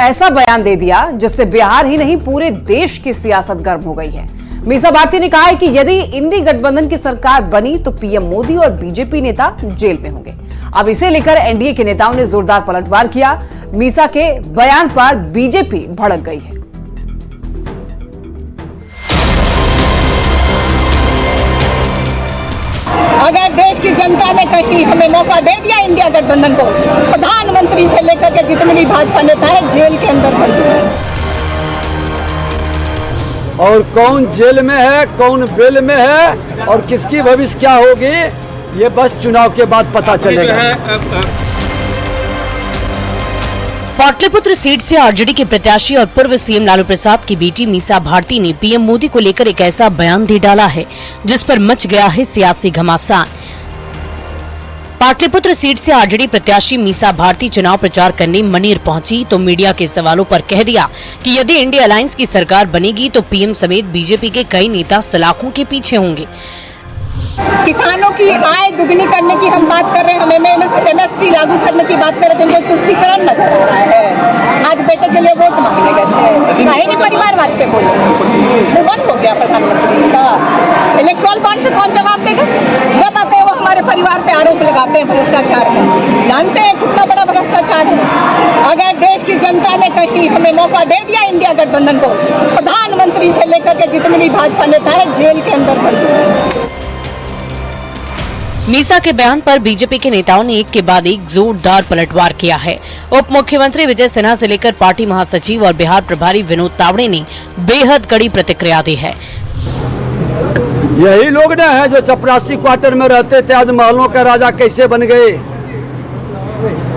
ऐसा बयान दे दिया जिससे बिहार ही नहीं पूरे देश की सियासत गर्म हो गई है। मीसा भारती ने कहा है कि यदि इंडी गठबंधन की सरकार बनी तो पीएम मोदी और बीजेपी नेता जेल में होंगे। अब इसे लेकर एनडीए के नेताओं ने जोरदार पलटवार किया। मीसा के बयान पर बीजेपी भड़क गई है। अगर देश की जनता ने कहीं हमें मौका दे दिया इंडिया गठबंधन को, प्रधानमंत्री से लेकर के जितने भी भाजपा नेता है जेल के अंदर बंद है। और कौन जेल में है, कौन बेल में है और किसकी भविष्य क्या होगी, ये बस चुनाव के बाद पता चलेगा। पाटलिपुत्र सीट से आरजेडी के प्रत्याशी और पूर्व सीएम लालू प्रसाद की बेटी मीसा भारती ने पीएम मोदी को लेकर एक ऐसा बयान दे डाला है जिस पर मच गया है सियासी घमासान। पाटलिपुत्र सीट से आरजेडी प्रत्याशी मीसा भारती चुनाव प्रचार करने मनेर पहुंची तो मीडिया के सवालों पर कह दिया कि यदि इंडिया अलायंस की सरकार बनेगी तो पीएम समेत बीजेपी के कई नेता सलाखों के पीछे होंगे। किसानों की आय दुगनी करने की हम बात कर रहे हैं, हमें एमएसपी लागू करने की बात कर रहे थे, तुष्टीकरण नजर आ रहा है। आज बेटे के लिए वोट मांगने गए थे, काहे नहीं परिवारवाद पे बोले, वो बंद हो गया प्रधानमंत्री का। इलेक्ट्रल बॉन्ड पे कौन जवाब देगा? जब आते हैं वो हमारे परिवार पे आरोप लगाते हैं भ्रष्टाचार का। जानते हैं कितना बड़ा भ्रष्टाचार है। अगर देश की जनता ने कहीं हमें मौका दे दिया इंडिया गठबंधन को, प्रधानमंत्री से लेकर के जितने भी भाजपा नेता है जेल के अंदर बंद है। मीसा के बयान पर बीजेपी के नेताओं ने एक के बाद एक जोरदार पलटवार किया है। उप मुख्यमंत्री विजय सिन्हा से लेकर पार्टी महासचिव और बिहार प्रभारी विनोद तावड़े ने बेहद कड़ी प्रतिक्रिया दी है। यही लोग ना है जो चपरासी क्वार्टर में रहते थे, आज महलों का राजा कैसे बन गए।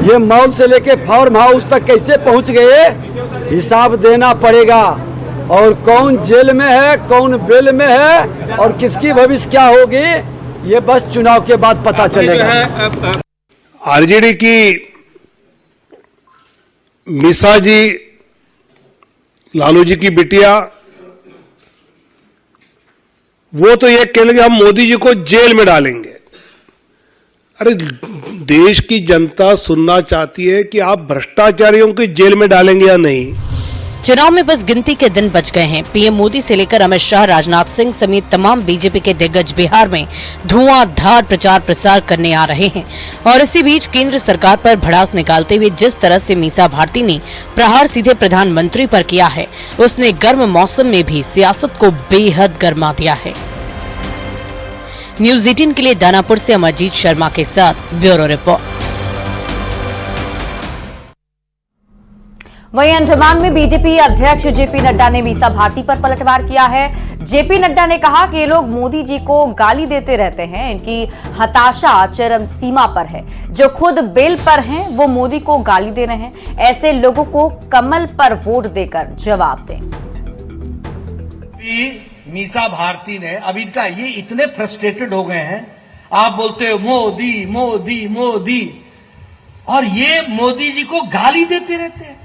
ये मॉल से लेके फार्म हाउस तक कैसे पहुंच गए, हिसाब देना पड़ेगा। और कौन जेल में है, कौन बेल में है और किसकी भविष्य क्या होगी, ये बस चुनाव के बाद पता चलेगा। आरजेडी की मीसा जी, लालू जी की बिटिया, वो तो ये कह लेंगे हम मोदी जी को जेल में डालेंगे। अरे देश की जनता सुनना चाहती है कि आप भ्रष्टाचारियों को जेल में डालेंगे या नहीं। चुनाव में बस गिनती के दिन बच गए हैं। पीएम मोदी से लेकर अमित शाह, राजनाथ सिंह समेत तमाम बीजेपी के दिग्गज बिहार में धुआंधार प्रचार प्रसार करने आ रहे हैं। और इसी बीच केंद्र सरकार पर भड़ास निकालते हुए जिस तरह से मीसा भारती ने प्रहार सीधे प्रधानमंत्री पर किया है, उसने गर्म मौसम में भी सियासत को बेहद गर्मा दिया है। न्यूज़ 18 के लिए दानापुर से अमरजीत शर्मा के साथ ब्यूरो रिपोर्ट। वहीं अंडमान में बीजेपी अध्यक्ष जेपी नड्डा ने मीसा भारती पर पलटवार किया है। जेपी नड्डा ने कहा कि ये लोग मोदी जी को गाली देते रहते हैं, इनकी हताशा चरम सीमा पर है। जो खुद बेल पर हैं वो मोदी को गाली दे रहे हैं। ऐसे लोगों को कमल पर वोट देकर जवाब दें। मीसा भारती ने अब इनका ये इतने फ्रस्ट्रेटेड हो गए हैं, आप बोलते हो मोदी मोदी मोदी, और ये मोदी जी को गाली देते रहते हैं।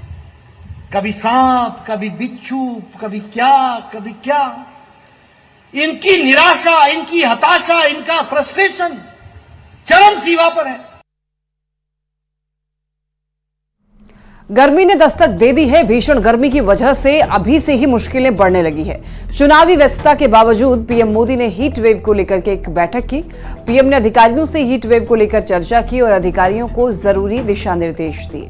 कभी सांप, कभी बिच्छू, कभी क्या। इनकी निराशा, इनकी हताशा, इनका फ्रस्ट्रेशन चरम सीमा पर है। गर्मी ने दस्तक दे दी है। भीषण गर्मी की वजह से अभी से ही मुश्किलें बढ़ने लगी है। चुनावी व्यस्तता के बावजूद पीएम मोदी ने हीट वेव को लेकर के एक बैठक की। पीएम ने अधिकारियों से हीट वेव को लेकर चर्चा की और अधिकारियों को जरूरी दिशा निर्देश दिए।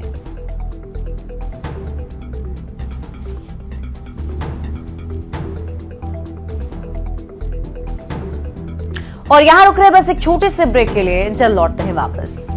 और यहां रुक रहे बस एक छोटे से ब्रेक के लिए, जल्द लौटते हैं वापस।